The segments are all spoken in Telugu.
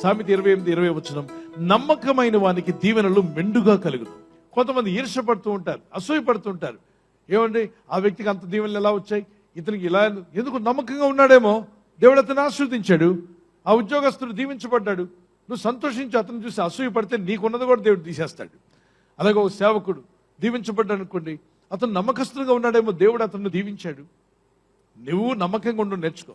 సామెత 28:20 నమ్మకమైన వానికి దీవెనలు మెండుగా కలుగును. కొంతమంది ఈర్ష్యపడుతూ ఉంటారు, అసూయపడుతూ ఉంటారు. ఏమండి, ఆ వ్యక్తికి అంత దీవెనలు ఎలా వచ్చాయి, ఇతనికి ఇలా ఎందుకు? నమ్మకంగా ఉన్నాడేమో, దేవుడు అతను ఆశీర్వదించాడు. ఆ ఉద్యోగస్తుడు దీవించబడ్డాడు. నువ్వు సంతోషించి అతను చూసి అసూయపడితే నీకున్నది కూడా దేవుడు తీసేస్తాడు. అలాగే ఒక సేవకుడు దీవించబడ్డాడు అనుకోండి, అతను నమ్మకస్తులుగా ఉన్నాడేమో, దేవుడు అతను దీవించాడు. నువ్వు నమ్మకంగా ఉండు నేర్చుకో,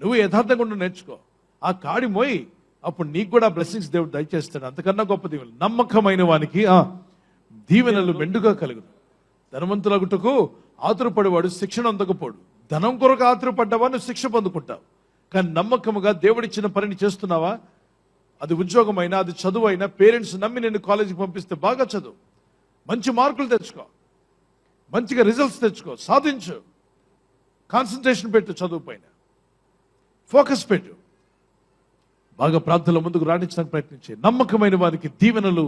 నువ్వు యథార్థంగా ఉండు నేర్చుకో, ఆ కాడి మోయి, అప్పుడు నీకు కూడా బ్లెస్సింగ్స్ దేవుడు దయచేస్తాడు. అంతకన్నా గొప్ప దీవెనలు. నమ్మకమైన వానికి దీవెనలు మెండుగా కలుగును. ధనవంతులగుటకు ఆతురపడేవాడు శిక్షణ అందకపోడు. ధనం కొరకు ఆతురపడ్డావా, నువ్వు శిక్ష పొందుకుంటావు. కానీ నమ్మకముగా దేవుడిచ్చిన పనిని చేస్తున్నావా? అది ఉద్యోగం అయినా, అది చదువు అయినా, పేరెంట్స్ నమ్మి నిన్ను కాలేజీకి పంపిస్తే బాగా చదువు, మంచి మార్కులు తెచ్చుకో, మంచిగా రిజల్ట్స్ తెచ్చుకో, సాధించు. కాన్సన్ట్రేషన్ పెట్టు, చదువు పైన ఫోకస్ పెట్టు. బాగా ప్రార్థనలో ముందుకు రాణించడానికి ప్రయత్నించే. నమ్మకమైన వారికి దీవెనలు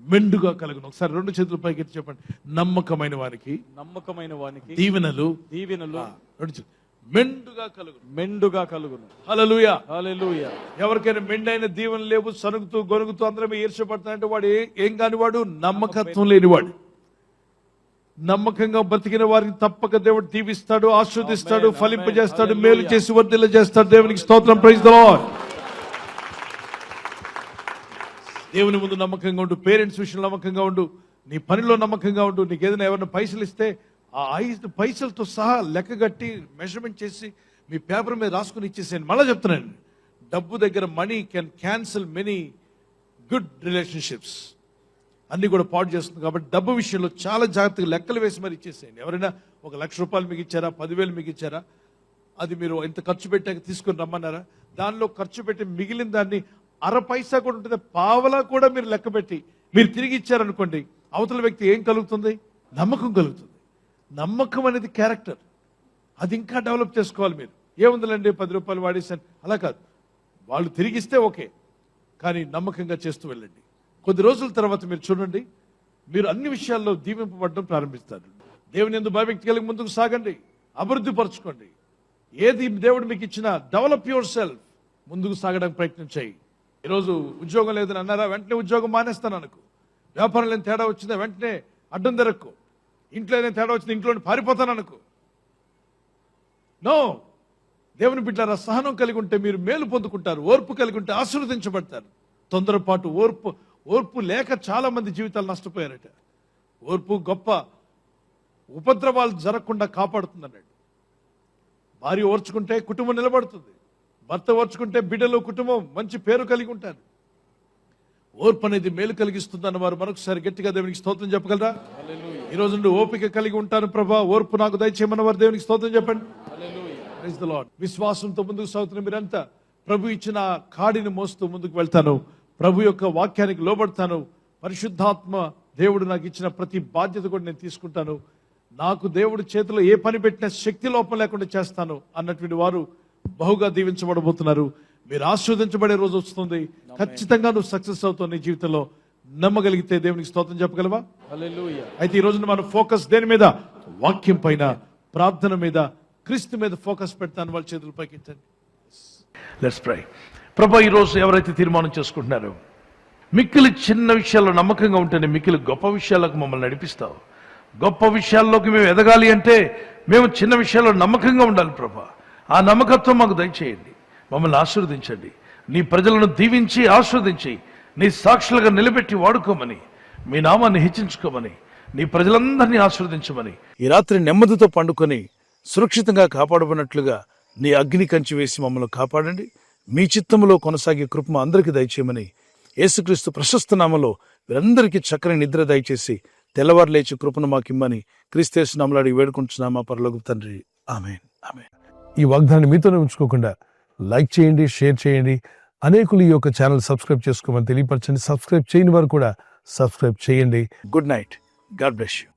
మెండుగా కలుగును. ఒకసారి 2 చేతుల పైకి చెప్పండి. నమ్మకమైన వారికి దీవెనలు మెండుగా కలుగును. మెండుగా కలుగును. హల్లెలూయా, హల్లెలూయా. ఎవరికైనా మెండైన దీవెనలు లేవు, సనుగుతూ గొనుగుతూ అందరం ఈర్ష్యపడతానంటే వాడు ఏం కానివాడు, నమ్మకత్వం లేనివాడు. నమ్మకంగా బ్రతికిన వారిని తప్పక దేవుడు దీవిస్తాడు, ఆశీర్వదిస్తాడు, ఫలింపజేస్తాడు, మేలు చేసి వర్ధిల్ల చేస్తాడు. దేవునికి స్తోత్రం. Praise the lord. దేవుని ముందు నమ్మకంగా ఉండు, పేరెంట్స్ విషయంలో నమ్మకంగా ఉండు, నీ పనిలో నమ్మకంగా ఉండు. నీకు ఏదైనా ఎవరైనా పైసలు ఇస్తే ఆ 5 పైసలతో సహా లెక్కగట్టి మెజర్మెంట్ చేసి మీ పేపర్ మీద రాసుకుని ఇచ్చేసేయండి. మళ్ళీ చెప్తున్నాను, డబ్బు దగ్గర money can cancel many good relationships. అన్ని కూడా పాడు చేస్తుంది. కాబట్టి డబ్బు విషయంలో చాలా జాగ్రత్తగా లెక్కలు వేసి మరి ఇచ్చేసేయండి. ఎవరైనా ₹1,00,000 మీకు ఇచ్చారా, 10,000 మీకు ఇచ్చారా, అది మీరు ఇంత ఖర్చు పెట్టాక తీసుకొని రమ్మన్నారా, దానిలో ఖర్చు పెట్టి మిగిలిన దాన్ని 1/2 పైసా కూడా ఉంటుంది, పావలా కూడా మీరు లెక్క పెట్టి మీరు తిరిగి ఇచ్చారనుకోండి, అవతల వ్యక్తి ఏం కలుగుతుంది? నమ్మకం కలుగుతుంది. నమ్మకం అనేది క్యారెక్టర్, అది ఇంకా డెవలప్ చేసుకోవాలి. మీరు ఏముందండి ₹10 వాడేసాను, అలా కాదు. వాళ్ళు తిరిగిస్తే ఓకే, కానీ నమ్మకంగా చేస్తూ వెళ్ళండి. కొద్ది రోజుల తర్వాత మీరు చూడండి, మీరు అన్ని విషయాల్లో దీవింపబడడం ప్రారంభిస్తారు. దేవుని యందు భయభక్తి కలిగి ముందుకు సాగండి, అభివృద్ధి పరచుకోండి. ఏది దేవుడు మీకు ఇచ్చినా డెవలప్ యువర్ సెల్ఫ్, ముందుకు సాగడానికి ప్రయత్నం చేయి. ఈరోజు ఉద్యోగం లేదని అన్నారా, వెంటనే ఉద్యోగం మానేస్తాను అనుకో. వ్యాపారంలో తేడా వచ్చిందా, వెంటనే అడ్డం తిరక్కు. ఇంట్లో ఏదైనా తేడా వచ్చింది, ఇంట్లో పారిపోతాను అనుకో. నో, దేవుని బిడ్డలారా, సహనం కలిగి ఉంటే మీరు మేలు పొందుకుంటారు, ఓర్పు కలిగి ఉంటే ఆశీర్వదించబడతారు. తొందరపాటు, ఓర్పు లేక చాలా మంది జీవితాలు నష్టపోయారట. ఓర్పు గొప్ప ఉపద్రవాలు జరగకుండా కాపాడుతుంది అన్నాడు. భార్య ఓర్చుకుంటే కుటుంబం నిలబడుతుంది, భర్త ఓర్చుకుంటే బిడ్డలు, కుటుంబం మంచి పేరు కలిగి ఉంటారు. ఓర్పు అనేది మేలు కలిగిస్తుంది అన్నవారు మరొకసారి గట్టిగా దేవునికి స్తోత్రం చెప్పగలరా? ఈ రోజు నుండి ఓపిక కలిగి ఉంటాను ప్రభా, ఓర్పు నాకు దయచేయమన్న వారు దేవునికి స్తోత్రం చెప్పండి. Praise the lord. విశ్వాసంతో ముందుకు సాగుతున్న మీరంతా, ప్రభు ఇచ్చిన కాడిని మోస్తూ ముందుకు వెళ్తాను, ప్రభు యొక్క వాక్యానికి లోబడతాను, పరిశుద్ధాత్మ దేవుడు నాకు ఇచ్చిన ప్రతి బాధ్యత కూడా నేను తీసుకుంటాను, నాకు దేవుడు చేతిలో ఏ పని పెట్టినా శక్తి లోపం లేకుండా చేస్తాను అన్నటువంటి వారు బహుగా దీవించబడబోతున్నారు. మీరు ఆశీర్వదించబడే రోజు వస్తుంది. ఖచ్చితంగా నువ్వు సక్సెస్ అవుతావు నీ జీవితంలో. నమ్మగలిగితే దేవునికి స్తోత్రం చెప్పగలవా? హల్లెలూయా. అయితే ఈ రోజున మన ఫోకస్ దేని మీద? వాక్యం పైన, ప్రార్థన మీద, క్రీస్తు మీద ఫోకస్ పెడతాను. వాళ్ళ చేతుల పైకి ఎత్తండి. Let's pray. ప్రభా, ఈరోజు ఎవరైతే తీర్మానం చేసుకుంటున్నారో, మిక్కిలి చిన్న విషయాల్లో నమ్మకంగా ఉంటేనే మిక్కిలి గొప్ప విషయాలకు మమ్మల్ని నడిపిస్తావు. గొప్ప విషయాల్లోకి మేము ఎదగాలి అంటే మేము చిన్న విషయాల్లో నమ్మకంగా ఉండాలి ప్రభా. ఆ నమ్మకత్వం మాకు దయచేయండి, మమ్మల్ని ఆశీర్వదించండి. నీ ప్రజలను దీవించి ఆశీర్వదించి నీ సాక్షులుగా నిలబెట్టి వాడుకోమని, మీ నామాన్ని హెచ్చించుకోమని, నీ ప్రజలందరినీ ఆశీర్వదించమని, ఈ రాత్రి నెమ్మదితో పండుకొని సురక్షితంగా కాపాడబడినట్లుగా నీ అగ్ని కంచి వేసి మమ్మల్ని కాపాడండి. మీ చిత్తములో కొనసాగే కృప మా అందరికీ దయచేయమని, యేసుక్రీస్తు ప్రశస్త నామములో వీరందరికీ చక్కని నిద్ర దయచేసి తెల్లవారు లేచి కృపను మాకిమ్మని క్రీస్తు నామములో అడిగి వేడుకుంటున్నామా పరలోకపు తండ్రి. ఆమేన్, ఆమేన్. ఈ వాగ్దాన్ని మీతోనే ఉంచుకోకుండా లైక్ చేయండి, షేర్ చేయండి. అనేకులు ఈ యొక్క ఛానల్ సబ్స్క్రైబ్ చేసుకోమని తెలియపరచండి. సబ్స్క్రైబ్ చేయని వారు కూడా సబ్స్క్రైబ్ చేయండి. Good night. God bless you.